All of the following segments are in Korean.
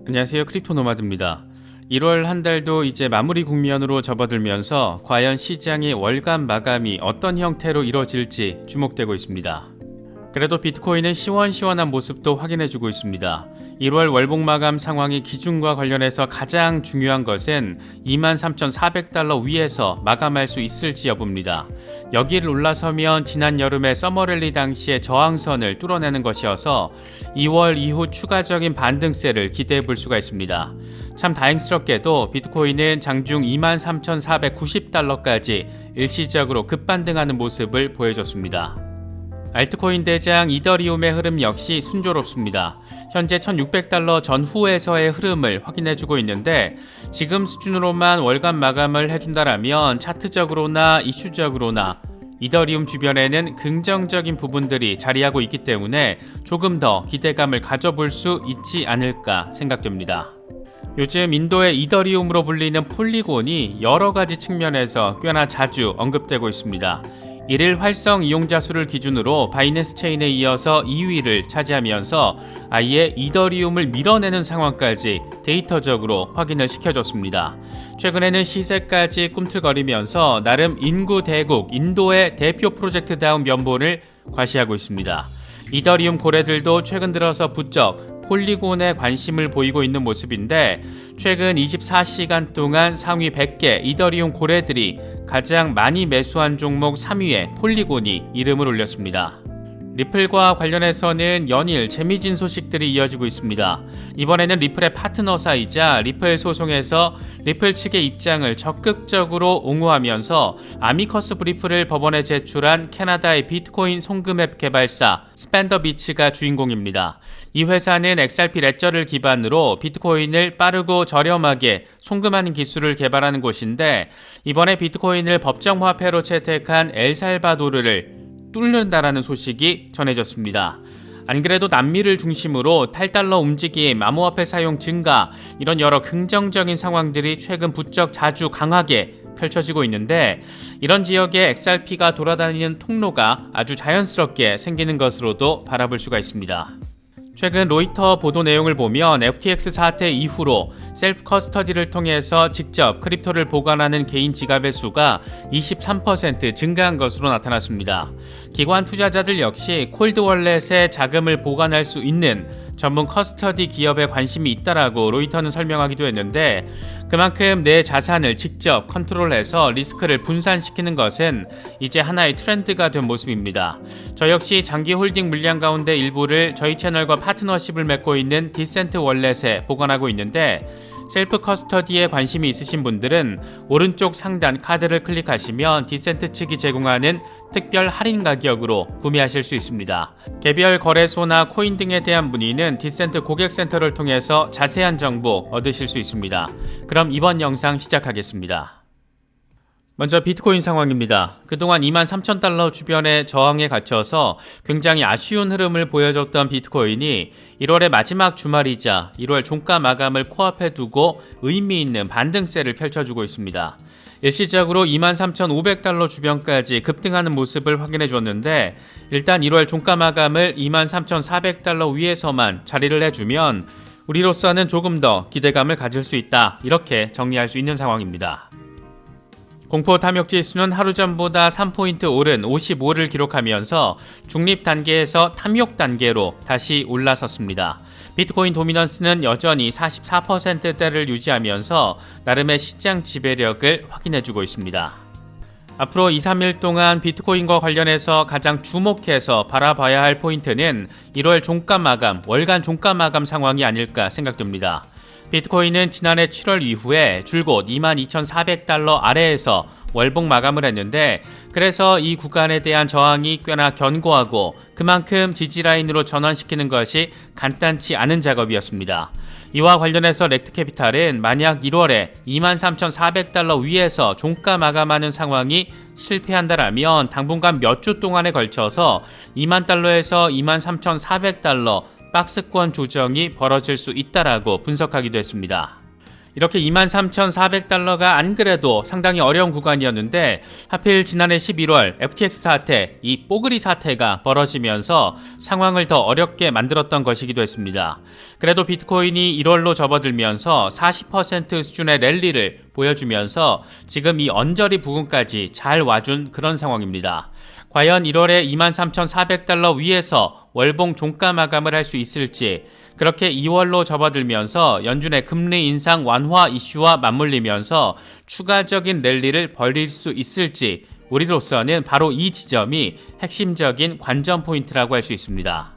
안녕하세요. 크립토노마드입니다. 1월 한 달도 이제 마무리 국면으로 접어들면서 과연 시장의 월간 마감이 어떤 형태로 이뤄질지 주목되고 있습니다. 그래도 비트코인은 시원시원한 모습도 확인해주고 있습니다. 1월 월봉 마감 상황의 기준과 관련해서 가장 중요한 것은 23,400달러 위에서 마감할 수 있을지 여부입니다. 여기를 올라서면 지난 여름의 서머랠리 당시의 저항선을 뚫어내는 것이어서 2월 이후 추가적인 반등세를 기대해 볼 수가 있습니다. 참 다행스럽게도 비트코인은 장중 23,490달러까지 일시적으로 급반등하는 모습을 보여줬습니다. 알트코인 대장 이더리움의 흐름 역시 순조롭습니다. 현재 1600달러 전후에서의 흐름을 확인해주고 있는데 지금 수준으로만 월간 마감을 해준다라면 차트적으로나 이슈적으로나 이더리움 주변에는 긍정적인 부분들이 자리하고 있기 때문에 조금 더 기대감을 가져볼 수 있지 않을까 생각됩니다. 요즘 인도의 이더리움으로 불리는 폴리곤이 여러 가지 측면에서 꽤나 자주 언급되고 있습니다. 1일 활성 이용자 수를 기준으로 바이낸스 체인에 이어서 2위를 차지하면서 아예 이더리움을 밀어내는 상황까지 데이터적으로 확인을 시켜줬습니다. 최근에는 시세까지 꿈틀거리면서 나름 인구 대국 인도의 대표 프로젝트다운 면모를 과시하고 있습니다. 이더리움 고래들도 최근 들어서 부쩍 폴리곤에 관심을 보이고 있는 모습인데 최근 24시간 동안 상위 100개 이더리움 고래들이 가장 많이 매수한 종목 3위에 폴리곤이 이름을 올렸습니다. 리플과 관련해서는 연일 재미진 소식들이 이어지고 있습니다. 이번에는 리플의 파트너사이자 리플 소송에서 리플 측의 입장을 적극적으로 옹호하면서 아미커스 브리프를 법원에 제출한 캐나다의 비트코인 송금앱 개발사 스펜더비츠가 주인공입니다. 이 회사는 XRP 레저를 기반으로 비트코인을 빠르고 저렴하게 송금하는 기술을 개발하는 곳인데 이번에 비트코인을 법정화폐로 채택한 엘살바도르를 뚫는다라는 소식이 전해졌습니다. 안 그래도 남미를 중심으로 탈달러 움직임, 암호화폐 사용 증가 이런 여러 긍정적인 상황들이 최근 부쩍 자주 강하게 펼쳐지고 있는데 이런 지역에 XRP가 돌아다니는 통로가 아주 자연스럽게 생기는 것으로도 바라볼 수가 있습니다. 최근 로이터 보도 내용을 보면 FTX 사태 이후로 셀프 커스터디를 통해서 직접 크립토를 보관하는 개인 지갑의 수가 23% 증가한 것으로 나타났습니다. 기관 투자자들 역시 콜드 월렛에 자금을 보관할 수 있는 전문 커스터디 기업에 관심이 있다라고 로이터는 설명하기도 했는데 그만큼 내 자산을 직접 컨트롤해서 리스크를 분산시키는 것은 이제 하나의 트렌드가 된 모습입니다. 저 역시 장기 홀딩 물량 가운데 일부를 저희 채널과 파트너십을 맺고 있는 디센트 월렛에 보관하고 있는데 셀프 커스터디에 관심이 있으신 분들은 오른쪽 상단 카드를 클릭하시면 디센트 측이 제공하는 특별 할인 가격으로 구매하실 수 있습니다. 개별 거래소나 코인 등에 대한 문의는 디센트 고객센터를 통해서 자세한 정보 얻으실 수 있습니다. 그럼 이번 영상 시작하겠습니다. 먼저 비트코인 상황입니다. 그동안 23,000달러 주변의 저항에 갇혀서 굉장히 아쉬운 흐름을 보여줬던 비트코인이 1월의 마지막 주말이자 1월 종가 마감을 코앞에 두고 의미 있는 반등세를 펼쳐주고 있습니다. 일시적으로 23,500달러 주변까지 급등하는 모습을 확인해 줬는데 일단 1월 종가 마감을 23,400달러 위에서만 자리를 해주면 우리로서는 조금 더 기대감을 가질 수 있다 이렇게 정리할 수 있는 상황입니다. 공포 탐욕 지수는 하루 전보다 3포인트 오른 55를 기록하면서 중립 단계에서 탐욕 단계로 다시 올라섰습니다. 비트코인 도미넌스는 여전히 44%대를 유지하면서 나름의 시장 지배력을 확인해주고 있습니다. 앞으로 2-3일 동안 비트코인과 관련해서 가장 주목해서 바라봐야 할 포인트는 1월 종가 마감, 월간 종가 마감 상황이 아닐까 생각됩니다. 비트코인은 지난해 7월 이후에 줄곧 22,400달러 아래에서 월봉 마감을 했는데 그래서 이 구간에 대한 저항이 꽤나 견고하고 그만큼 지지라인으로 전환시키는 것이 간단치 않은 작업이었습니다. 이와 관련해서 렉트캐피탈은 만약 1월에 23,400달러 위에서 종가 마감하는 상황이 실패한다라면 당분간 몇 주 동안에 걸쳐서 2만 달러에서 23,400달러 박스권 조정이 벌어질 수 있다라고 분석하기도 했습니다. 이렇게 23,400달러가 안 그래도 상당히 어려운 구간이었는데 하필 지난해 11월 FTX 사태, 이 뽀글이 사태가 벌어지면서 상황을 더 어렵게 만들었던 것이기도 했습니다. 그래도 비트코인이 1월로 접어들면서 40% 수준의 랠리를 보여주면서 지금 이 언저리 부근까지 잘 와준 그런 상황입니다. 과연 1월에 23,400달러 위에서 월봉 종가 마감을 할 수 있을지, 그렇게 2월로 접어들면서 연준의 금리 인상 완화 이슈와 맞물리면서 추가적인 랠리를 벌일 수 있을지, 우리로서는 바로 이 지점이 핵심적인 관전 포인트라고 할 수 있습니다.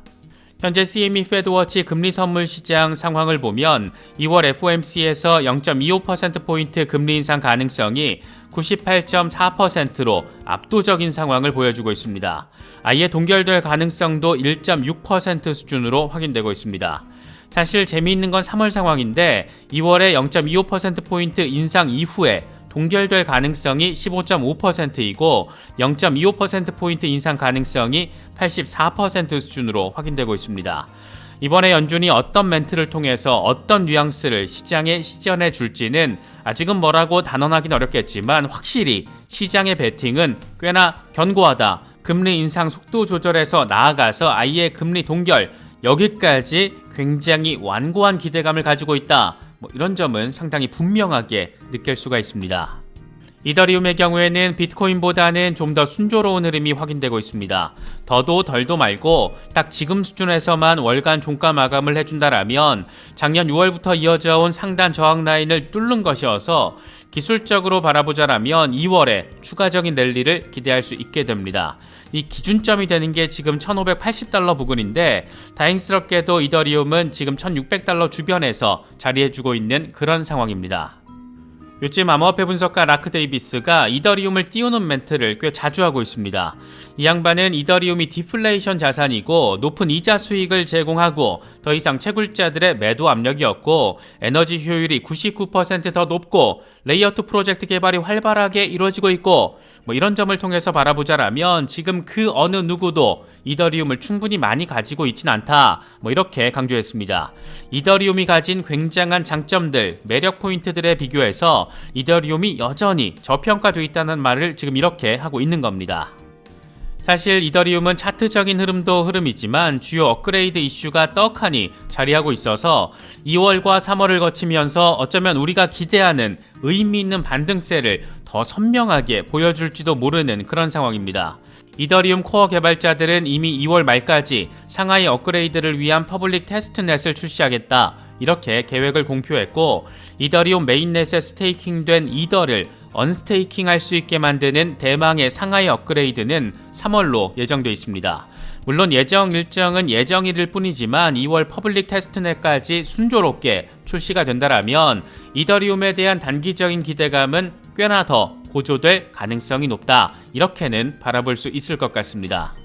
현재 CME 페드워치 금리 선물 시장 상황을 보면 2월 FOMC에서 0.25%포인트 금리 인상 가능성이 98.4%로 압도적인 상황을 보여주고 있습니다. 아예 동결될 가능성도 1.6% 수준으로 확인되고 있습니다. 사실 재미있는 건 3월 상황인데 2월에 0.25%포인트 인상 이후에 동결될 가능성이 15.5%이고 0.25%포인트 인상 가능성이 84% 수준으로 확인되고 있습니다. 이번에 연준이 어떤 멘트를 통해서 어떤 뉘앙스를 시장에 시전해 줄지는 아직은 뭐라고 단언하긴 어렵겠지만 확실히 시장의 베팅은 꽤나 견고하다. 금리 인상 속도 조절에서 나아가서 아예 금리 동결, 여기까지 굉장히 완고한 기대감을 가지고 있다. 이런 점은 상당히 분명하게 느낄 수가 있습니다. 이더리움의 경우에는 비트코인보다는 좀 더 순조로운 흐름이 확인되고 있습니다. 더도 덜도 말고 딱 지금 수준에서만 월간 종가 마감을 해준다라면 작년 6월부터 이어져 온 상단 저항 라인을 뚫는 것이어서 기술적으로 바라보자라면 2월에 추가적인 랠리를 기대할 수 있게 됩니다. 이 기준점이 되는 게 지금 1,580달러 부근인데 다행스럽게도 이더리움은 지금 1,600달러 주변에서 자리해주고 있는 그런 상황입니다. 요즘 암호화폐 분석가 라크 데이비스가 이더리움을 띄우는 멘트를 꽤 자주 하고 있습니다. 이 양반은 이더리움이 디플레이션 자산이고 높은 이자 수익을 제공하고 더 이상 채굴자들의 매도 압력이 없고 에너지 효율이 99% 더 높고 레이어2 프로젝트 개발이 활발하게 이루어지고 있고 이런 점을 통해서 바라보자라면 지금 그 어느 누구도 이더리움을 충분히 많이 가지고 있진 않다. 이렇게 강조했습니다. 이더리움이 가진 굉장한 장점들, 매력 포인트들에 비교해서 이더리움이 여전히 저평가되어 있다는 말을 지금 이렇게 하고 있는 겁니다. 사실 이더리움은 차트적인 흐름도 흐름이지만 주요 업그레이드 이슈가 떡하니 자리하고 있어서 2월과 3월을 거치면서 어쩌면 우리가 기대하는 의미 있는 반등세를 더 선명하게 보여줄지도 모르는 그런 상황입니다. 이더리움 코어 개발자들은 이미 2월 말까지 상하이 업그레이드를 위한 퍼블릭 테스트넷을 출시하겠다, 이렇게 계획을 공표했고 이더리움 메인넷에 스테이킹된 이더를 언스테이킹 할 수 있게 만드는 대망의 상하이 업그레이드는 3월로 예정되어 있습니다. 물론 예정 일정은 예정일일 뿐이지만 2월 퍼블릭 테스트넷까지 순조롭게 출시가 된다라면 이더리움에 대한 단기적인 기대감은 꽤나 더 고조될 가능성이 높다, 이렇게는 바라볼 수 있을 것 같습니다.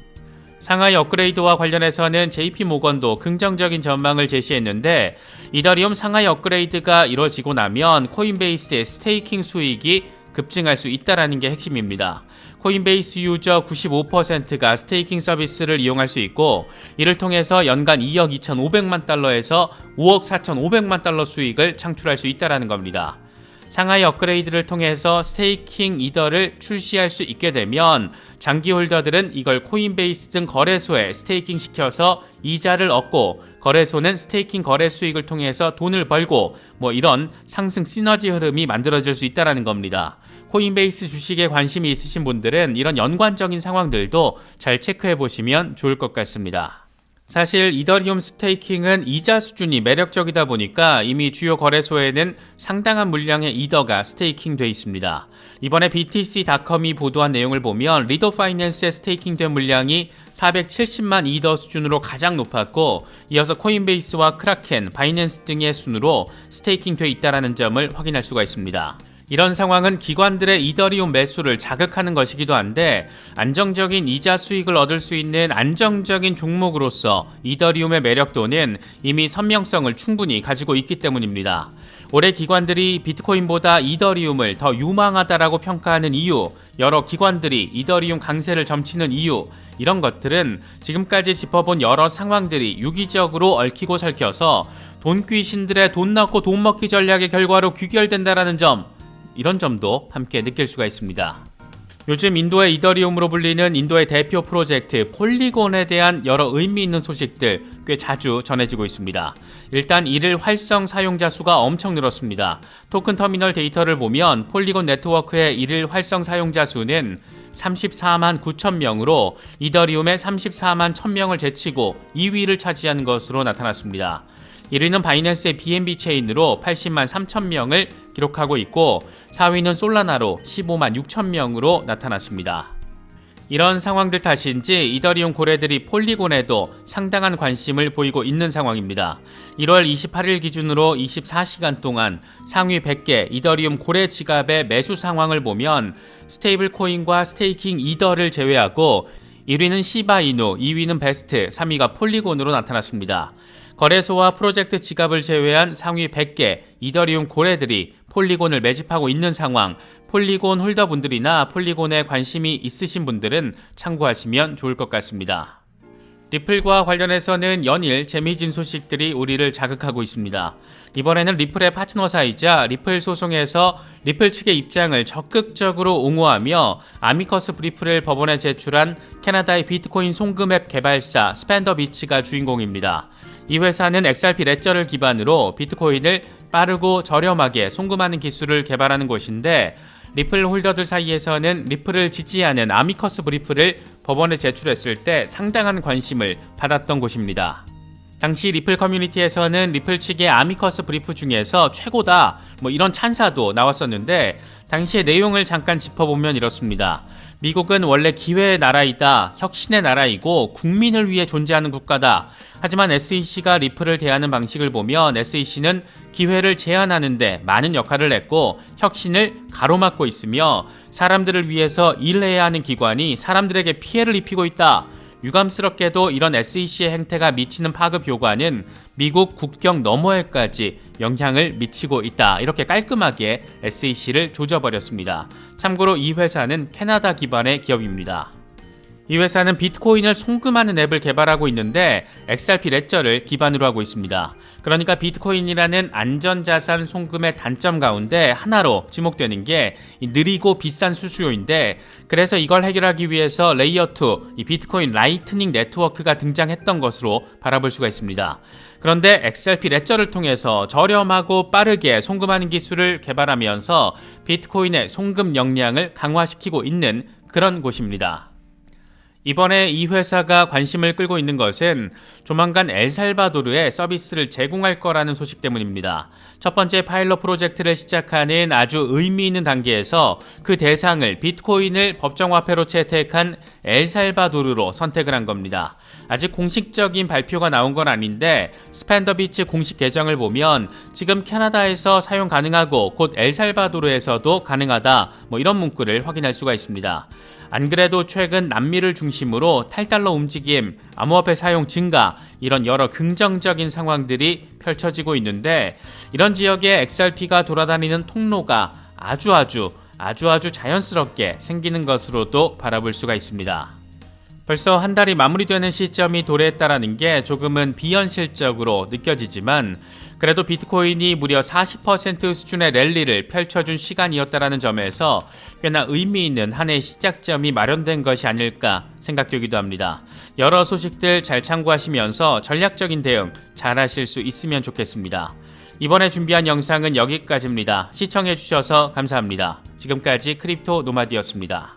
상하이 업그레이드와 관련해서는 JP모건도 긍정적인 전망을 제시했는데 이더리움 상하이 업그레이드가 이루어지고 나면 코인베이스의 스테이킹 수익이 급증할 수 있다는 게 핵심입니다. 코인베이스 유저 95%가 스테이킹 서비스를 이용할 수 있고 이를 통해서 연간 2억 2,500만 달러에서 5억 4,500만 달러 수익을 창출할 수 있다는 겁니다. 상하이 업그레이드를 통해서 스테이킹 이더를 출시할 수 있게 되면 장기 홀더들은 이걸 코인베이스 등 거래소에 스테이킹 시켜서 이자를 얻고 거래소는 스테이킹 거래 수익을 통해서 돈을 벌고 이런 상승 시너지 흐름이 만들어질 수 있다는 겁니다. 코인베이스 주식에 관심이 있으신 분들은 이런 연관적인 상황들도 잘 체크해 보시면 좋을 것 같습니다. 사실 이더리움 스테이킹은 이자 수준이 매력적이다 보니까 이미 주요 거래소에는 상당한 물량의 이더가 스테이킹 돼 있습니다. 이번에 BTC.com이 보도한 내용을 보면 리더 파이낸스에 스테이킹된 물량이 470만 이더 수준으로 가장 높았고 이어서 코인베이스와 크라켄, 바이낸스 등의 순으로 스테이킹 돼 있다는 점을 확인할 수가 있습니다. 이런 상황은 기관들의 이더리움 매수를 자극하는 것이기도 한데 안정적인 이자 수익을 얻을 수 있는 안정적인 종목으로서 이더리움의 매력도는 이미 선명성을 충분히 가지고 있기 때문입니다. 올해 기관들이 비트코인보다 이더리움을 더 유망하다라고 평가하는 이유, 여러 기관들이 이더리움 강세를 점치는 이유, 이런 것들은 지금까지 짚어본 여러 상황들이 유기적으로 얽히고 설켜서 돈귀신들의 돈 낳고 돈 먹기 전략의 결과로 귀결된다라는 점, 이런 점도 함께 느낄 수가 있습니다. 요즘 인도의 이더리움으로 불리는 인도의 대표 프로젝트 폴리곤에 대한 여러 의미 있는 소식들 꽤 자주 전해지고 있습니다. 일단 일일 활성 사용자 수가 엄청 늘었습니다. 토큰 터미널 데이터를 보면 폴리곤 네트워크의 일일 활성 사용자 수는 34만 9천 명으로 이더리움의 34만 1,000명을 제치고 2위를 차지한 것으로 나타났습니다. 1위는 바이낸스의 BNB 체인으로 80만 3천 명을 기록하고 있고 4위는 솔라나로 15만 6천 명으로 나타났습니다. 이런 상황들 탓인지 이더리움 고래들이 폴리곤에도 상당한 관심을 보이고 있는 상황입니다. 1월 28일 기준으로 24시간 동안 상위 100개 이더리움 고래 지갑의 매수 상황을 보면 스테이블 코인과 스테이킹 이더를 제외하고 1위는 시바이누, 2위는 베스트, 3위가 폴리곤으로 나타났습니다. 거래소와 프로젝트 지갑을 제외한 상위 100개 이더리움 고래들이 폴리곤을 매집하고 있는 상황, 폴리곤 홀더분들이나 폴리곤에 관심이 있으신 분들은 참고하시면 좋을 것 같습니다. 리플과 관련해서는 연일 재미진 소식들이 우리를 자극하고 있습니다. 이번에는 리플의 파트너사이자 리플 소송에서 리플 측의 입장을 적극적으로 옹호하며 아미커스 브리프를 법원에 제출한 캐나다의 비트코인 송금 앱 개발사 스펜더비치가 주인공입니다. 이 회사는 XRP 레저를 기반으로 비트코인을 빠르고 저렴하게 송금하는 기술을 개발하는 곳인데 리플 홀더들 사이에서는 리플을 지지하는 아미커스 브리프를 법원에 제출했을 때 상당한 관심을 받았던 곳입니다. 당시 리플 커뮤니티에서는 리플 측의 아미커스 브리프 중에서 최고다 이런 찬사도 나왔었는데 당시의 내용을 잠깐 짚어보면 이렇습니다. 미국은 원래 기회의 나라이다, 혁신의 나라이고 국민을 위해 존재하는 국가다. 하지만 SEC가 리플을 대하는 방식을 보면 SEC는 기회를 제한하는데 많은 역할을 했고 혁신을 가로막고 있으며 사람들을 위해서 일해야 하는 기관이 사람들에게 피해를 입히고 있다. 유감스럽게도 이런 SEC의 행태가 미치는 파급 효과는 미국 국경 너머에까지 영향을 미치고 있다. 이렇게 깔끔하게 SEC를 조져버렸습니다. 참고로 이 회사는 캐나다 기반의 기업입니다. 이 회사는 비트코인을 송금하는 앱을 개발하고 있는데 XRP 레저를 기반으로 하고 있습니다. 그러니까 비트코인이라는 안전자산 송금의 단점 가운데 하나로 지목되는 게 느리고 비싼 수수료인데 그래서 이걸 해결하기 위해서 레이어2, 이 비트코인 라이트닝 네트워크가 등장했던 것으로 바라볼 수가 있습니다. 그런데 XRP 레저를 통해서 저렴하고 빠르게 송금하는 기술을 개발하면서 비트코인의 송금 역량을 강화시키고 있는 그런 곳입니다. 이번에 이 회사가 관심을 끌고 있는 것은 조만간 엘살바도르에 서비스를 제공할 거라는 소식 때문입니다. 첫 번째 파일럿 프로젝트를 시작하는 아주 의미 있는 단계에서 그 대상을 비트코인을 법정화폐로 채택한 엘살바도르로 선택을 한 겁니다. 아직 공식적인 발표가 나온 건 아닌데 스펜더비치 공식 계정을 보면 지금 캐나다에서 사용 가능하고 곧 엘살바도르에서도 가능하다 이런 문구를 확인할 수가 있습니다. 안 그래도 최근 남미를 중심으로 탈달러 움직임, 암호화폐 사용 증가 이런 여러 긍정적인 상황들이 펼쳐지고 있는데 이런 지역에 XRP가 돌아다니는 통로가 아주 자연스럽게 생기는 것으로도 바라볼 수가 있습니다. 벌써 한 달이 마무리되는 시점이 도래했다라는 게 조금은 비현실적으로 느껴지지만 그래도 비트코인이 무려 40% 수준의 랠리를 펼쳐준 시간이었다라는 점에서 꽤나 의미 있는 한 해의 시작점이 마련된 것이 아닐까 생각되기도 합니다. 여러 소식들 잘 참고하시면서 전략적인 대응 잘 하실 수 있으면 좋겠습니다. 이번에 준비한 영상은 여기까지입니다. 시청해주셔서 감사합니다. 지금까지 크립토 노마디였습니다.